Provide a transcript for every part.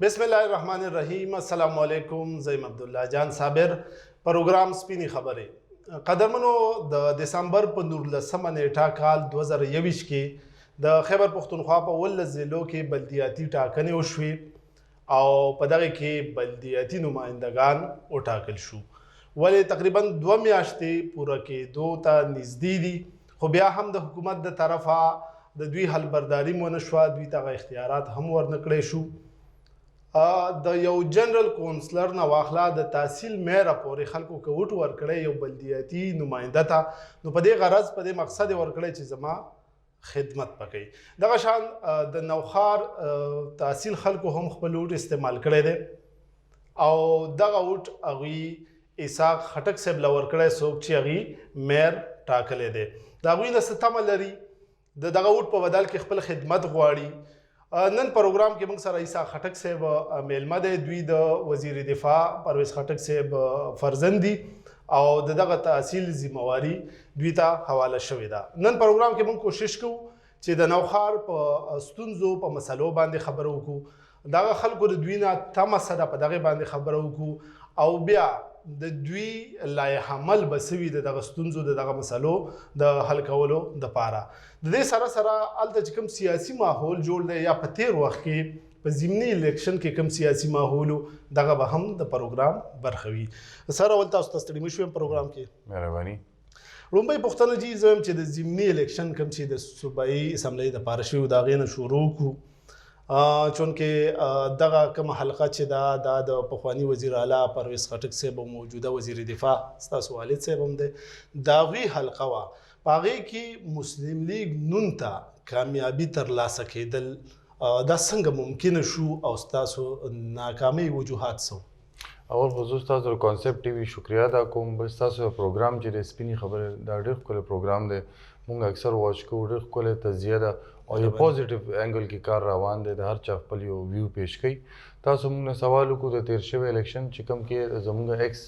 بسم الله الرحمن الرحیم. السلام علیکم. زیم عبدالله جان صابر. پروګرام سپینې خبرې. قدرمنو، د دسمبر په 19 نیټه کال 2021 کې د خیبر پښتونخوا په 19 ضلعو کې بلدیاتي ټاکنې وشوې او په دغه کې بلدیاتي نمایندګان وټاکل شو. ولې تقریبا 2 میاشتې پوره کېدو ته نږدې دي، خو بیا هم د حکومت د طرفه د دوی حلبرداري مو نه شوه، دوی ته اختیارات هم ورنه کړی شو. د یو جنرال کونسلر نه واخله د تحصیل میره پورې خلکو که وټ ورکړی یو بلدیاتي نماینده ته، نو په دې غرض په دې مقصد یې ورکړی چې زما خدمت پکوي. دغه شان د نوښار تحصیل خلکو هم خپل وټ استعمال کړی دی او دغه وټ هغوی اسحاق خټک صاحب له ورکړی، څوک چې هغوی میر ټاکلی دی. د هغوی نه څه تمه لري د دغه وټ په بدل کې خپل خدمت غواړي. نن پروګرام کې موږ سره اسحاق خټک صاحب میلمه دی. دوی د وزیر دفاع پرویز خټک صاحب فرزند دي او دغه تحصیل ذمہواری دوی ته حواله شوې ده. نن پروګرام کې موږ کوشش کوو چې د نوښار په ستونزو په مسلو باندې خبرې وکړو، دغه خلکو د دوی نه تمه څه ده په دغې باندې خبره وکړو او بیا د دوی لایحه عمل به څه وي د دغه ستونزو د دغه مسلو د حل کولو دپاره. د دې سره سره هلته چې کوم سیاسي ماحول جوړ دی یا په تیر وخت کې په ضمني الیکشن کې کوم سیاسي ماحول دغه به هم د پروګرام برخه وي. سره ول تاسو ته ستړي مه شوم پروګرام کې. مهرباني. لومبۍ پوښتنه جي زه وایم چې د ضمني الیکشن کوم چې د صوبایي اسمبلۍ دپاره شوي د هغې نه شروع کړو، چونکې دغه کومه حلقه چې ده دا د پخواني وزیر اعلی پرویز خټک صاحب او موجوده وزیر دفاع ستاسو والد صاحب هم دی، د هغوی حلقه وه. په هغې کې مسلم لیگ نون ته کامیابي ترلاسه کېدل دا څنګه ممکنه شو او ستاسو ناکامۍ وجوهات څه؟ اول خو زه ستاسو د کانسپټ ټي وي شکریا ادا کوم. بل ستاسو پروګرام چې د سپینې خبرې دا ډېر ښکلی پروګرام دی، موږ اکثر واچ کوو، ډېر ښکلی تجزیه ده او یو پازیټیو انګل کې کار روان دی، د هر چا خپل یو ویو پیش کوي. تاسو موږ نه سوال وکړو د تیر شوی الیکشن چې کوم کې زموږ ایکس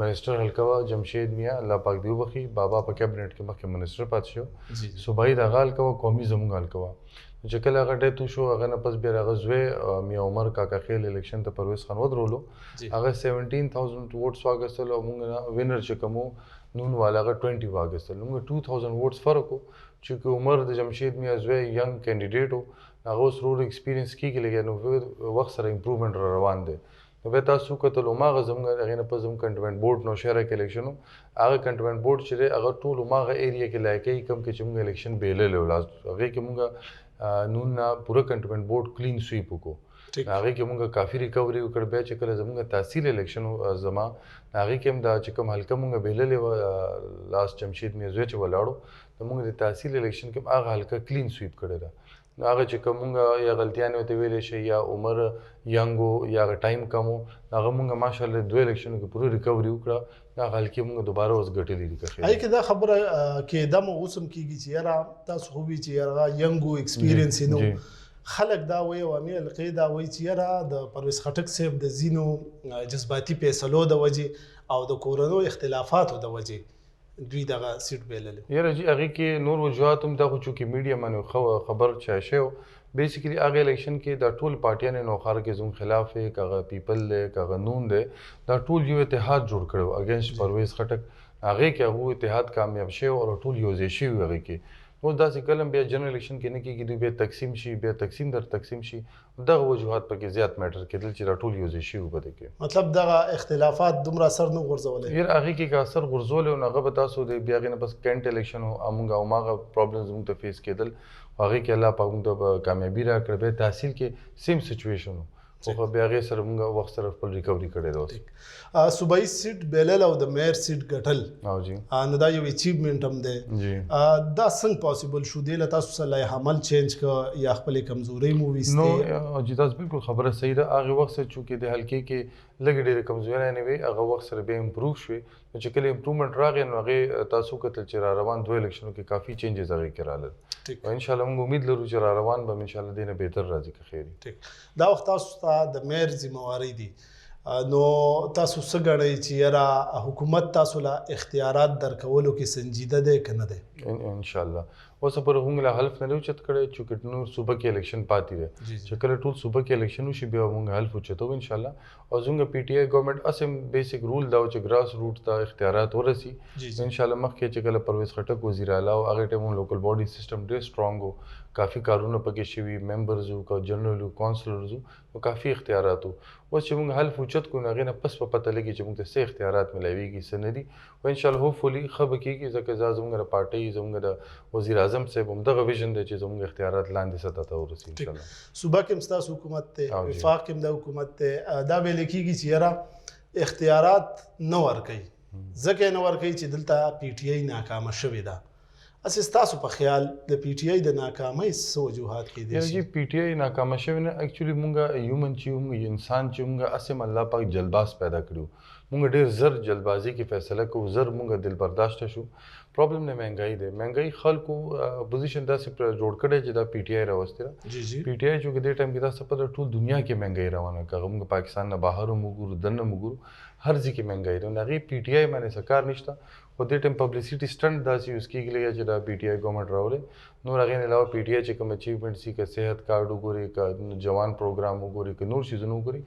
منسټر حلقه وه جمشید میاں، الله پاک دې وبخي، بابا په کابینټ کې مخکې منسټر پاتې شو، صوبایي د هغه حلقه وه، قومي زموږ حلقه وه. چې کله هغه ډیت وشو هغه نه پس بیا هغه زوی میاں عمر کاکا خیل الیکشن ته پرویز خان ودرولو، هغه 17,000 ووټس واخیستل او موږ وینر چې کوم نون والا هغه 20 واخیستل. موږ 2,000 ووټس فرق و چې عمر د جمشید میاں زوی ینګ کینډیډیټ و، هغه اوس روډ ایکسپیرینس کېږي لږ، نو وخت سره امپروومنټ را روان دی. نو بیا تاسو کتل هماغه زموږ هغې نه پس زموږ کنټونمنټ بورډ نوشهره کې الیکشن و، هغه کنټونمنټ بورډ چې دی هغه ټول هماغه ایریا کې لایقوي کوم کې چې موږ الیکشن بیللی و، هغې کې موږ نون نه پوره کنټونمنټ بورډ کلین سویپ وکړو. هغې کې موږ کافي ریکوري وکړ. بیا چې کله زموږ تحصیل الیکشن زما هغې کې هم دا چې کوم حلقه موږ بیللې وه لاست جمشید میاں زوی چې ولاړو، نو موږ د تحصیل الیکشن کې هم هغه حلقه کلین سویپ کړې ده. نو هغه چې کوم موږ یا غلطیانې ورته ویلی شي یا عمر ینګ و یا هغه ټایم کم و، هغه موږ ماشاءالله 2 الیکشنو کې پوره ریکوري وکړه، هغه حلقې موږ دوباره اوس ګټلې دي. هغې کې دا خبره کېده مو اوس هم کېږي چې یاره تاسو خو وي چې یاره ینګ و ایکسپیرینس یې نه، خلک دا وایي عوامي حلقې دا وایي چې یاره د پرویز خټک صاحب د ځینو جذباتي فیصلو د وجې او د کورنیو اختلافاتو د وجې دوی دغه سیټ بیللی. یاره جي هغې کې نور وجوهات هم دا خو چونکې میډیا باندې خبر چای شوی و. بیسیکلي هغه الیکشن کې دا ټول پارټیانې نوښار کې زموږ خلاف دی، که هغه پیپل دی که هغه نون دی، دا ټول یو اتحاد جوړ کړی و اګینسټ پرویز خټک. هغې کې هغوی اتحاد کامیاب شوی او ټول یو ځای شوي و. هغې کې اوس داسې کله بیا جنرال الیکشن کې نه کېږي، دوی بیا تقسیم شي، بیا تقسیم در تقسیم شي، دغه وجوهات پکې زیات میټر کېدل چې دا ټول یو ځای شوي په دې کې. مطلب دغه اختلافات دومره اثر نه غورځولی؟ یاره هغې کې که اثر غورځولی و نو هغه به تاسو د بیا هغې نه بس کینټ الیکشن و، موږ هماغه پرابلمز موږ ته فیس کېدل، هغې کې الله پاک موږ ته کامیابي راکړه. بیا تحصیل کې سیم سچویشن و، خو بیا هغې سره موږ وخت سره خپل ریکوري کړی ده. اوس صوبایي سیټ بیلل او د میر سیټ ګټل، او جی نو دا یو اچیومنټ هم دی. دا څنګه پاسبل شو؟ دې له تاسو سره لایحه عمل چینج کړه یا خپلې کمزورۍ مو ویستې؟ نو جی تاسو بالکل خبره صحیح ده. هغې وخت سره چونکې د حلقې کې لږې ډېرې کمزورۍ وې، هغه وخت سره بیا امپروو شوې. نو چې کله امپروومنټ راغی نو هغې تاسو کتل چې را روان 2 الیکشنو کې کافي چینجز هغې کې رالل. او انشاءالله موږ امید لرو چې را روان به انشاءالله دې نه بهتر راځي که خیر وي. دا وخت تاسو ته د میر ذمہواری دي، نو تاسو څه ګڼئ چې یاره حکومت تاسو له اختیارات درکولو کې سنجیده دی که نه دی؟ ان شاء الله اوس پر موږ له حلف نه اوچت کړي چې نور صوبه کې الیکشن پاتې دی چې کله ټول صوبه کې الیکشن وشي بیا موږ حلف اوچتو ان شاء الله او زموږ پی ټی آی ګورنمنت اسم بیسیک رول دا چې ګراس روټ ته اختیارات ورسي ان شاء الله مخکې چې کله پرویز خټک وزیر اعلی او هغه ټیم لوکل باډي سیستم ډېر سترونګ وو کافي کارونه پکې شوي ممبرز او کا جنرال او کونسلرز او کافي اختیارات وو اوس چې موږ حلف اوچت کو نه غنه پس په پته لګي چې موږ ته څه اختیارات ملایويږي سندي او ان شاء الله هوپفلی خبر کیږي ځکه زموږ پارټي زموږ د وزیر اعظم صاحب هم دغه ویژن دی چې زموږ اختیارات لاندې سطح ته ورسي ان شاء الله صوبه کې مستاسو حکومت ته وفاق کې د حکومت ته دا ویل کیږي چې یاره اختیارات نه ورکي ځکه نه ورکي چې دلته پی ټی آی ناکامه شوې ده اساس تاسو په خیال د پی ټی آی د ناکامۍ څه وجوهات کې دي چې پی ټی آی ناکامه شوې نه اکچولی مونږه هیومن چې موږ انسان چې موږ اسم الله پاک جلباز پیدا کړو موږ ډېر زر جلبازي کې فیصله کوو زر موږ دل برداشت شو پرابلم نه مهنګای دی مهنګای خلکو پوزیشن داسې پر جوړ کړي چې دا پی ټی آی راوستي جی پی ټی آی چې د ټایم کې تاسو په ټول دنیا کې مهنګای روانه کغه موږ پاکستان نه بهر موږ دنه موږ هر ځکه مهنګای دی نه پی ټی آی باندې سکار نشته او د ټیم پبلسټی سټنټ داسې یوز کیږي چې دا پی ټی آی ګورنمنت راولې نور هغه نه علاوه پی ټی آی چې کوم اچیومنټ سي که صحت کارت وګوري که جوان پروګرام وګوري که نور شیزونه وګوري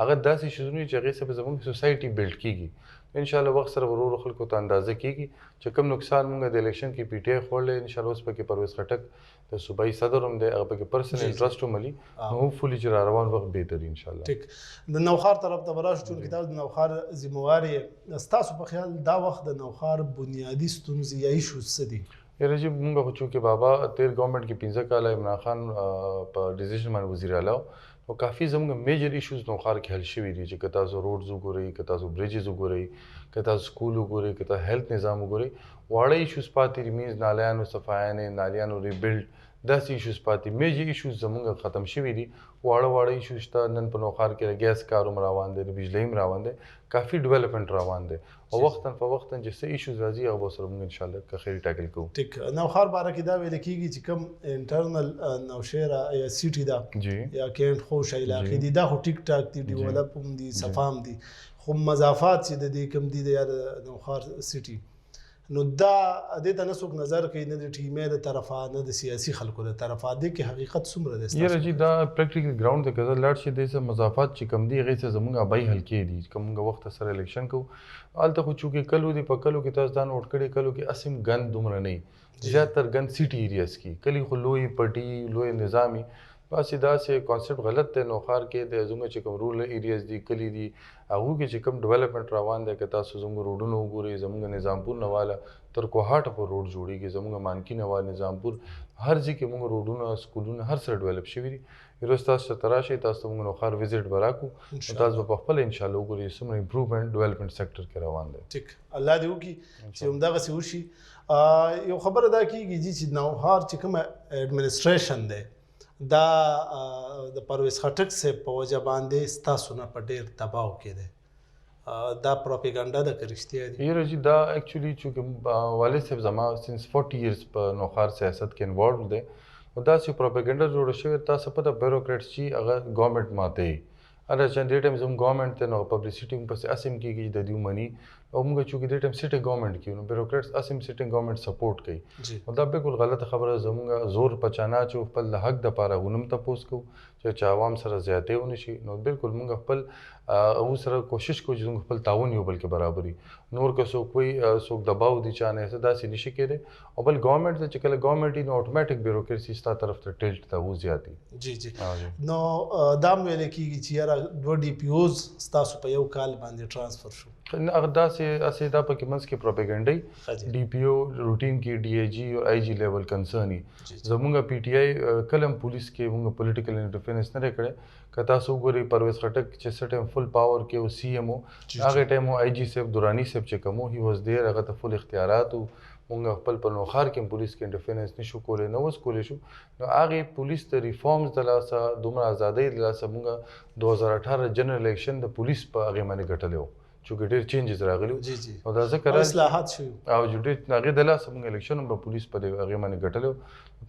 هغه داسې شیزونه چې هغه سبب زموږ سوسایټي بیلډ کیږي ان شاء الله وخت سره ورور خلکو ته اندازه کیږي چې کوم نقصان موږ د الیکشن کې پی ټی آی خورلې ان شاء الله اوس پکې پرویز خټک د صوبایي صدر هم دی هغه پکې پرسنل انټرست هم لري نو هوپفلی چې روان وخت بهتري ان شاء الله ټیک د نوخار طرف ته براشو چې کتاب د نوخار ذمہواری تاسو په خیال دا وخت د نوخار بنیادی ستونزې یا ایشوز څه دي یاره چې موږ خو چې بابا تیر ګورنمنت کې 15 کاله عمران خان په ډیسیژن باندې وزیر اعلی او کافي زموږ میجر ایشوز نوخار کې حل شوي دي چې که تاسو روډز وګورئ که تاسو بریجز وګورئ که تاسو سکول وګورئ که تاسو هیلث نظام وګورئ واړه ایشوز پاتې دي مینز نالیانو صفایانې نالیانو ریبلډ داسې ایشوز پاتې میجر ایشوز زموږ ختم شوي دي واړه ایشوز ته نن په نوخار کې ګیس کار هم روان دی د بجلۍ هم روان دی کافي ډیولپمنٹ روان دی او وختاً فوقتاً چې څه ایشوز راځي هغه به سره موږ انشاءالله که خیر ټاکل کوو ټیک نوخار باره کې دا ویل کېږي چې کوم انټرنل نوشیره یا سیټي ده جی یا کینټ خوش علاقې دي دا خو ټیک ټاک دي ډیولپ هم دي صفام دي خو مضافات چې د دې کم دي د یا نوخار سیټي نو دا دې ته نه څوک نظر کوي نه د ټیمې د طرفه نه د سیاسي خلکو د طرفه دې کې حقیقت څومره ده یاره چې دا پریکټیکل ګراوند ته کزه لاړ شي د څه مضافات چې کم دي هغه څه زموږ ابای حل کې دي کومه وخت سره الیکشن کو الته خو چونکې کلو دی په کلو کې تاسو دا نوٹ کړئ کلو کې اسیم ګند دومره نه زیاتره ګند سیټي ایریاز کې کلی خو لوی پټي لوی نظامی بس دا سه کانسپټ غلط دی نوخار کې د زموږ چې کوم رورل ایریاز دي کلی دي هغه کې چې کوم ډیولپمنٹ روان دی که تاسو زموږ روډونو وګورئ زموږ نظامپور نواله تر کوهاټ په روډ جوړیږي زموږ مانکی نواله نظامپور هر ځای کې موږ روډونه سکولونه هر څه ډیولپ شوي دي یروز تاسو تراشي تاسو موږ نوخار وزټ براکو تاسو په خپل ان شاء الله وګورئ سمره امپروومنت ډیولپمنٹ سېکټر کې روان دی ټیک الله دې وکړي چې همدغه څه وشي یو خبره دا کېږي چې نوخار چې کوم اډمنسټریشن دی دا د پرویز خټک صاحب په وجه باندې ستاسو نه په ډېر دباو کې دی دا پروپاګاندا د کرشتیا دي یره چې دا اکچولی چې والد صاحب زما سینس 40 ایئرز په نوخار سیاست کې انوالو دی او دا چې پروپاګاندا جوړ شوی تاسو په د بیوروکریټس چې هغه ګورنمنت ماته اگر چې د ټیم زم ګورنمنت ته نو پبلسټی هم پس اسیم کېږي د دیو منی او موږ چې د ټیم سټي ګورنمنت کې نو بیوروکریټس اسیم سټي ګورنمنت سپورټ کوي او دا بالکل غلطه خبره زموږ زور پچانا چې خپل حق د پاره غونم ته پوس کو چې عوام سره زیاتې ونه شي نو بالکل موږ خپل او سره کوشش کوو چې خپل تعاون یو بلکې برابرۍ نور که څوک کوئی څوک دباو دي چانه څه داسې نشي کېدی او بل ګورنمنت چې کله ګورنمنت نو اتوماتیک بیوروکراسي ستا طرف ته ټیلټ ته و زیاتی جی نو دا ویل کېږي چې یاره 2 ډي پی اوز تاسو په یو کال باندې ترانسفر شو هغه داسې اسې دا پکې منځ کې پروپاګاندا ډي پی او روټین کې ډي ای جي او آی جي لیول کنسرن زموږ پی ټی آی کلم پولیس کې موږ پولیټیکل انټرفیرنس نه کړی که تاسو وګورئ پرویز خټک چې څه ټایم فل پاور کې او سی ایم او هغه ټایم او آی جي صاحب دورانی صاحب چې کوم هی واز دیر هغه ته فل اختیارات موږ خپل په نوخار کې پولیس کې انټرفیرنس نشو کولای نو وس کولای شو نو هغه پولیس ته ریفارمز د لاسه دومره ازادۍ د لاسه موږ 2018 جنرال الیکشن د پولیس په هغه باندې ګټلو چې ډېر چینجز راغلي جی او دا ذکر اصلاحات شوي او جوړې هغه د لاسه موږ الیکشن په پولیس په هغه باندې ګټلو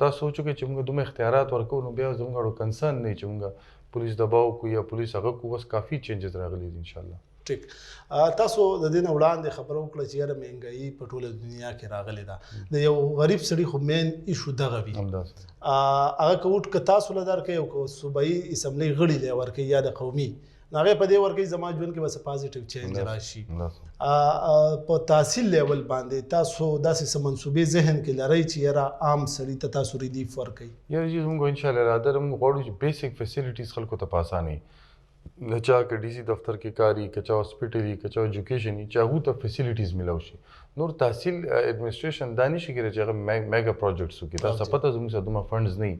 تاسو سوچو چې موږ دومره اختیارات ورکو نو بیا زموږ کنسرن نه چې موږ پولیس دباو کو یا پولیس هغه کو بس کافي چینجز راغلي ان شاء الله ټیک تاسو د دې نه وړاندې خبره وکړه چې یاره مهنګایي په ټوله دنیا کې راغلې ده د یو غریب سړي خو مین ایشو دغه وي هغه که وټ که تاسو له درکوي او که صوبایي اسمبلۍ غړي لی ورکوي یا د قومي نو هغې په دې ورکوي زما ژوند کې بس پازیټیو چینج راشي په تحصیل لیول باندې تاسو داسې څه منصوبې ذهن کې لرئ چې یاره عام سړي ته تاسو ریلیف ورکوي یاره جی زموږ انشاءالله اراده ده موږ غواړو چې بیسک فیسیلیټیز خلکو ته په اسانۍ نه چا که ډي سي دفتر کې کاري که چا هاسپټل وي که چا ایجوکیشن وي چې هغو ته فیسیلیټیز میلاو شي نور تحصیل ایډمنسټریشن دا نشي کېدای چې هغه میګا پروجیکټس وکړي دا څه پته زموږ سره دومره فنډز نه وي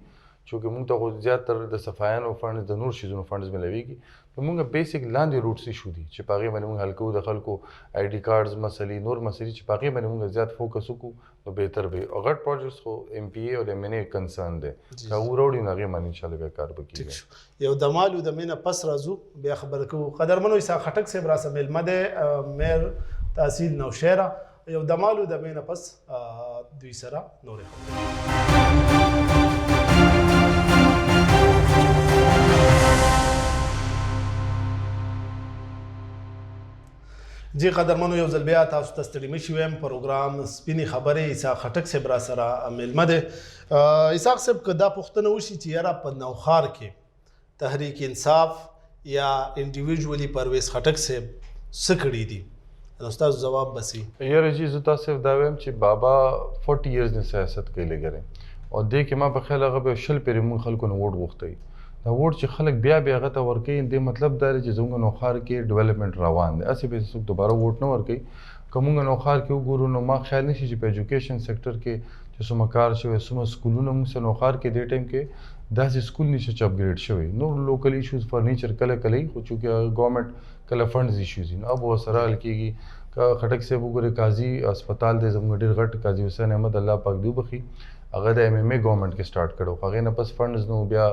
چونکې موږ ته خو زیاتره د صفایانو فنډز د نور شیزونو فنډز میلاویږي نو موږ بیسک لاندې روټس ایشو دي چې په هغې باندې موږ حل کوو د خلکو آی ډي کارډز مسلې نور مسلې چې په هغې باندې موږ زیات فوکس وکړو نو بهتر به او غټ پروجیکټس خو ایم پی ای او د ایم این ای کنسرن دی که هغو راوړي نو هغې باندې انشاءالله بیا کار به کېږي یو د مالو د مینه پس راځو بیا خبره کوو قدرمنو اسحاق خټک صاحب راسه میلمه دی میر تحصیل نوشهره یو د مالو د مینه پس دوی سره نورې خبرې جی قدرمنو یو ځل بیا تاسو ته ستړي مه شي وایم پروګرام سپینې خبرې اسحاق خټک صاحب را سره میلمه دی اسحاق صاحب که دا پوښتنه وشي چې یاره په نوښار کې تحریک انصاف یا انډیویژولي پرویز خټک صاحب څه کړي دي نو ستاسو جواب بسي یاره جی زه تاسو صرف دا وایم چې بابا 40 ایئرز نه سیاست کوي لګره او دې کې ما په خیال هغه به شل پرې مونږ خلکو نه ووټ غوښتی دا ووټ چې خلک بیا بیا هغه ته ورکوي دې مطلب دا دی چې زموږ نوښار کې ډیولپمنټ روان دی هسې به څوک دوباره ووټ نه ورکوي که موږ نوښار کې وګورو نو ما خیال نشي چې په ایجوکیشن سیکټر کې چې څومره کار شوی څومره سکولونه موږ سره نوښار کې دې ټایم کې داسې سکول نشي چې اپګریډ شوی نور لوکل ایشوز فرنیچر کله کله وي خو چونکې ګورنمنټ کله فنډز ایشوز وي نو اب ورسره حل کېږي که خټک صاحب وګورئ قاضي اسپتال دی زموږ ډېر غټ قاضي حسین احمد الله پاک دې وبخي هغه د ایم ایم ای ګورنمنټ کې سٹارټ کړو هغې نه پس فنډز نو بیا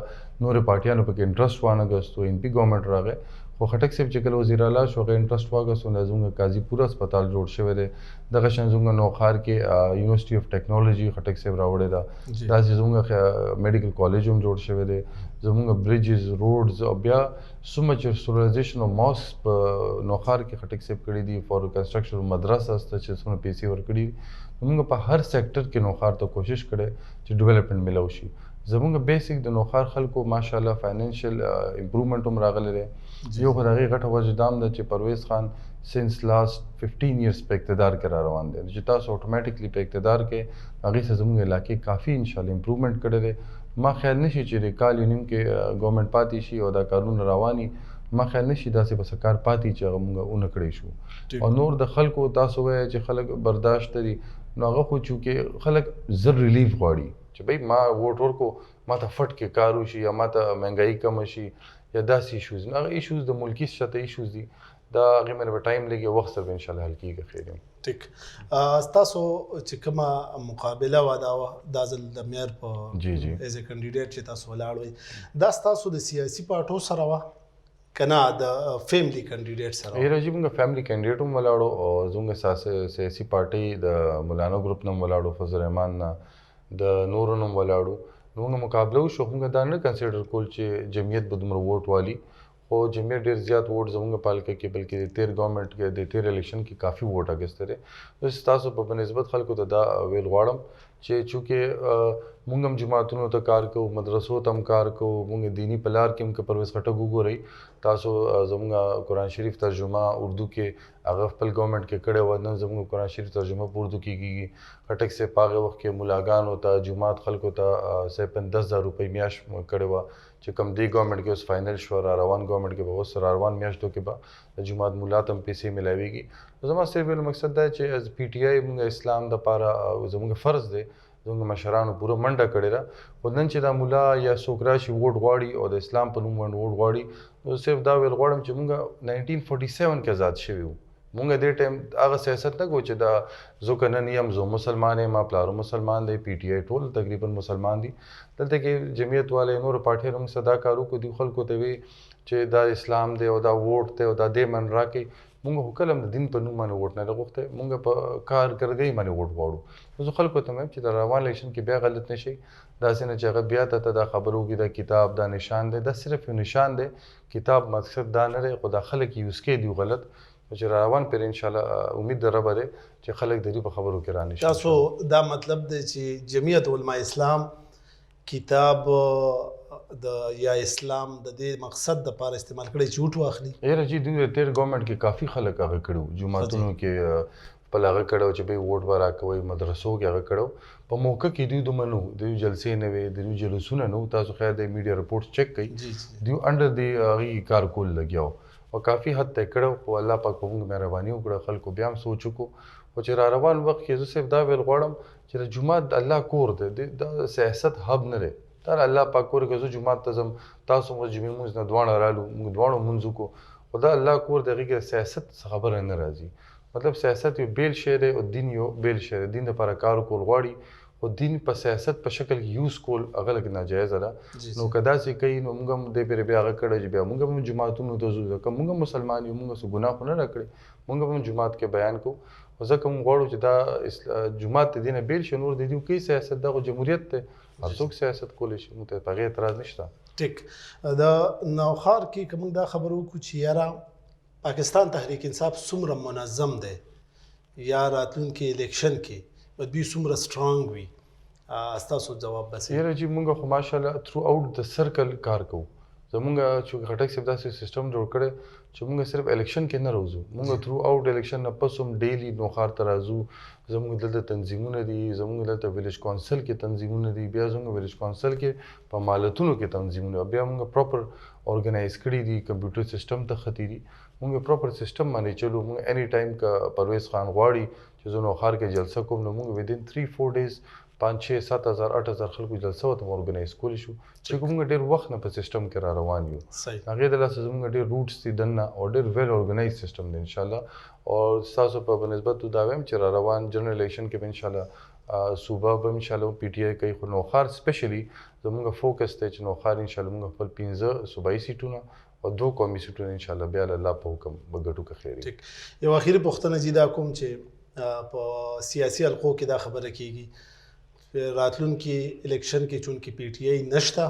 نورې پارټیانو پکې انټرسټ وانهګستو ان پي ګورنمنټ راغی خو خټک صاحب چې کله وزیر اعلی شو هغه انټرسټ واغستو نو زموږ قاضي پوره اسپتال جوړ شوی دی دغه شان زموږ نوښار کې یونیورسټي اف ټیکنالوژي خټک صاحب راوړی ده داسې زموږ میډیکل کالج هم جوړ شوی دی زموږ بریجز روډز او بیا څومره چې سولرایزیشن او ماسک په نوښار کې خټک صاحب کړي دي فار کنسټرکشن مدرسه سته چې څومره پیسې ورکړي دي موږ په هر سیکټر کې نوښار ته کوشش کړی چې ډیولپمنټ میلاو شي زموږ بیسک د نوښار خلکو ماشاءالله فاینانشل امپروومنټ هم راغلی دی یو خو د هغې غټه وجه دا هم ده چې پرویز خان سنس لاست 15 ایئرس په اقتدار کې را روان دی چې تاسو اټومیټکلی په اقتدار کې هغې سره زموږ علاقې کافي انشاءالله امپروومنټ کړی دی ما خیال نشي چې د کال یو نیم کې ګورنمنټ پاتې شي او دا کارونه رواني ما خیال نشي داسې بس کار پاتې چې هغه موږ ونه کړی شو او نور د خلکو تاسو وایئ چې خلک برداشت لري نو هغه خو چونکې خلک زر ریلیف غواړي چې بھائی ما ووټ ورکو ما ته فټ کې کار وشي یا ما ته مهنګایي کمه شي یا داسې ایشوز نه هغه ایشوز د ملکي شته ایشوز دي دا هغې باندې به ټایم لګي وخت سره به انشاءالله حل کېږي خیر یم ټیک ستاسو چې کومه مقابله وه دا ځل د میر په ایز ا کینډیډیټ چې تاسو ولاړ وئ دا ستاسو د سیاسي پارټو سره وه که نه د فیملی کینډیډیټ سره یاره جی موږ فیملی کینډیډیټ هم ولاړو او زموږ سیاسي پارټۍ د مولانا ګروپ نه هم ولاړو فضل رحمان نه د نورو نه هم ولاړو نو موږ مقابله وشو موږ دا نه کنسیډر کول چې جمعیت به دومره ووټ والي خو جمعیت ډېر زیات ووټ زموږ په حلقه کې بلکې د تیر ګورنمنټ کې د تیر الیکشن کې کافي ووټ اخیستی دی نو ستاسو په بنسبت خلکو ته دا ویل غواړم چې چونکې موږ هم جماعتونو ته کار کوو مدرسو ته هم کار کوو موږ دینی په لار کې هم که پرویز خټک وګورئ تاسو زموږ قرآن شریف ترجمه اردو کې هغه خپل ګورنمنټ کې کړی وه نن زموږ قرآن شریف ترجمه په اردو کې کېږي خټک صاحب په هغه وخت کې ملاګانو ته جماعت خلکو ته 10,000 روپۍ میاشت کړې وه چې کوم دی ګورنمنټ کې اوس فاینل شوه را روان ګورنمنټ کې به اوس را روان میاشتو کې به د جماعت ملا ته هم پیسې میلاویږي زما صرف ویلو مقصد دا چې از پی ټي آی موږ اسلام دپاره زموږ فرض دی زموږ مشرانو پوره منډه کړې ده خو نن چې دا ملا یا څوک راشي ووټ غواړي او د اسلام په نوم باندې ووټ غواړي نو صرف دا ویل غواړم چې موږ 1947 کې آزاد شوي وو مونږ دې ټایم هغه سیاست نه کوو چې دا زه که نن یم زه مسلمان یم ما پلارو مسلمان دی پی ټي آی ټول تقریبا مسلمان دي دلته کې جمعیت والے نورو پارټیو موږ سره دا کار وکړو دوی خلکو ته وی چې دا اسلام دی او دا ووټ دی او دا دې من راکړي مونږ خو کله هم د دین په نوم باندې ووټ نه دی غوښتی مونږ په کارګرګۍ باندې ووټ غواړو نو زه خلکو ته وایم چې د روان الیکشن کې بیا غلط نه شي داسې نه چې هغه بیا ته دا خبرو کې دا کتاب دا نشان دی، دا صرف یو نشان دی. کتاب مقصد دا نه دی، خو دا خلک یوز کوي دی غلط، چې روان پر ان شاء الله امید د رب دی چې خلک د دې په خبرو کې رانشي. تاسو دا مطلب دی چې جمعیت علماء اسلام کتاب د یا اسلام د دې مقصد د پاره استعمال کړي چې وټو اخلي؟ یاره جی دوی د تیر ګورنمنت کې کافي خلک هغه کړو، جمعتونو کې په هغه کړو چې به ووټ ورا کوي، مدرسو کې هغه کړو. په موقع کې دوی دومره نو دوی جلسې نه وي، دوی جلوسونه نو، تاسو خیر د میډیا رپورټ چیک کړئ، دوی انډر دی هغه کار کول لګیاو او کافي حد ته کړو. خو الله پاک په موږ مهرباني وکړه، خلکو بیا هم سوچ وکړو. او چې را روان وخت کې زه صرف دا ویل غواړم چې د جومات د الله کور دی، دا سیاست هب نه دی، دا الله پاک کور کې زه جومات ته ځم، تاسو مو جمعې مونځ نه دواړه رالو، موږ دواړو مونځ وکړو، خو دا الله کور دی، هغې کې سیاست څه خبره نه راځي. مطلب سیاست یو بیل شی دی او دین یو بیل شی دی. دین دپاره کار کول غواړي، خو دین په سیاست په شکل کې یوز کول هغه لږ ناجایزه ده. نو که داسې کوي نو موږ هم دې پرې بیا هغه کړی چې بیا موږ هم جوماتونو ته ځو، ځکه موږ هم مسلمان یو، موږ څه ګناه خو نه راکړی، موږ هم جومات کې بیان کوو. خو ځکه موږ غواړو چې دا جومات د دې نه بیل شي، نور د دې کوي سیاست دا خو جمهوریت دی، هر څوک سیاست کولی شي، موږ ته په هغې اعتراض نشته. ټیک. د نوښار کې که موږ دا خبره وکړو چې یاره پاکستان تحریک انصاف څومره منظم دی یا راتلونکي الیکشن کې به دوی څومره سټرانګ وي، ستاسو جواب بس یاره جی موږ خو ماشاءالله تھرو آؤٹ د سرکل کار کوو. زمونږ چې خټک صاحب داسې سیستم جوړ کړی چې موږ صرف الیکشن کې نه راوځو، موږ تھرو آؤٹ الیکشن نه پس هم ډیلی نوښار ته راځو. زموږ دلته تنظیمونه دي، زموږ دلته ویلیج کونسل کې تنظیمونه دي، بیا زموږ ویلیج کونسل کې په مالتونو کې تنظیمونه، بیا موږ پراپر ارګنایز کړي دي، کمپیوټر سیستم ته ختی دي، موږ پراپر سیستم باندې چلو. موږ اني ټایم که پرویز خان غواړي چې زه نوښار کې جلسه کوم، نو موږ ودین 3-4 days 5-6-7 هزار 8 هزار خلکو جلسه ورته ارګنایز کولی شو، چې موږ ډېر وخت نه په سیستم کې را روان یو. هغې د لاسه زموږ ډېر روټس دي دننه او ډېر ویل ارګنایز سیستم دی انشاءالله. او ستاسو په بنسبت دا وایم چې را روان جنرال الیکشن کې به انشاءالله صوبه به انشاءالله پی ټی آی کوي، خو نوښار سپیشلی زموږ فوکس دی چې نوښار انشاءالله موږ خپل 15 صوبایي سیټونه او 2 قومي سیټونه انشاءالله بیا الله په حکم به ګټو که خیر. ټیک. یو اخیری پوښتنه چې دا کوم چې په سیاسي حلقو کې دا خبره کیږي راتلونکي الیکشن کې چونکې پی ټی آی نشته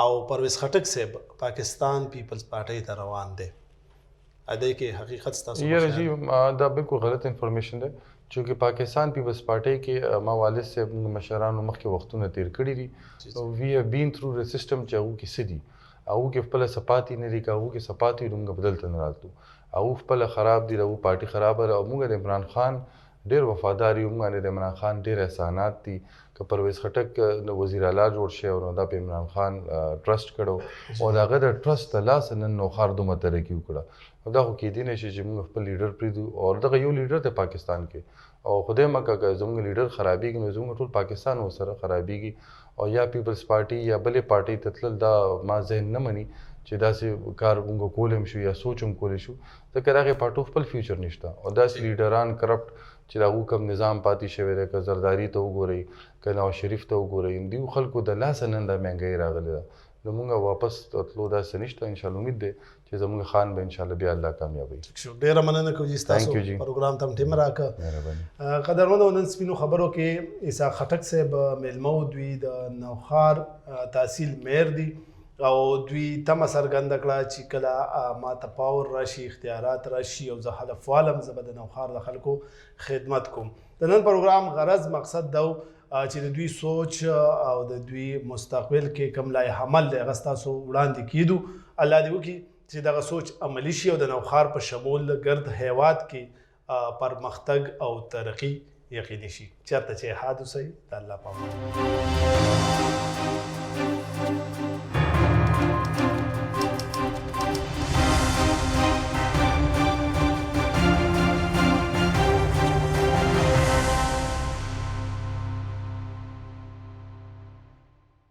او پرویز خټک صاحب پاکستان پیپلز پارټۍ ته روان دی، ادای کې حقیقت ستاسو یاره جی دا بالکل غلط انفارمیشن دی، چونکې پاکستان پیپلز پارټۍ کې ما والد صاحب مشرانو مخکې وختونه تیر کړي دي، وی هیو بین تھرو د سیستم چې هغو کې څه دي، هغو کې خپله سپاتې نه دي، که هغو کې سپاتې وي نو موږ بدلته نه راتلو، هغو خپله خراب دي، هغو پارټي خرابه ده. او موږ د عمران خان ډېر وفادار یو، موږ د عمران خان ډېر احسانات دي. که پرویز خټک وزیر اعلی جوړ شي او نو دا په عمران خان ټرسټ کړو او د هغه د ټرسټ د لاسه نن نوښار دومره ترقي وکړه، نو دا خو کیدی نه شي چې موږ خپل لیډر پرېږدو. او دغه یو لیډر دی پاکستان کې، او خدای مکه که زموږ لیډر خرابېږي نو زموږ ټول پاکستان ورسره خرابېږي. او یا پیپلز پارټي یا بلې پارټۍ ته تلل دا ما ذهن نه مني چې داسې کار موږ کولی هم شو یا سوچ هم کولی شو، ځکه د هغې پارټو خپل فیوچر نشته. او داسې لیډران کرپټ چې د هغو کوم نظام پاتې شوی دی، که زرداري ته وګورئ که نواز شریف ته وګورئ، دوی خلکو د لاسه نن دا مهنګۍ راغلې ده، نو موږ واپس تلو داسې نشته. انشاءالله امید دی چې زموږ خان به انشاءالله بیا الله کامیابوي. ډېره مننه کوم چې ستاسو پروګرام ته هم ټیم راکړه. قدرمنو نن سپینو خبرو کې اسحاق خټک صاحب میلمه و، دوی د نوښار تحصیل میر دي او دوی تمه څرګنده کړه چې کله ما ته پاور راشي، اختیارات راشي او زه حلف والم زه به د نوښار د خلکو خدمت کوم. د نن پروګرام غرض مقصد دا چې د دوی سوچ او د دوی مستقبل کې کوم لایحه عمل دی هغه ستاسو وړاندې کیدو. الله دې وکړي چې دغه سوچ عملي شي او د نوښار په شمول ګرد هیواد کې پرمختګ او ترقي یقیني شي. چېرته چې حاد اوسئ د الله په امان.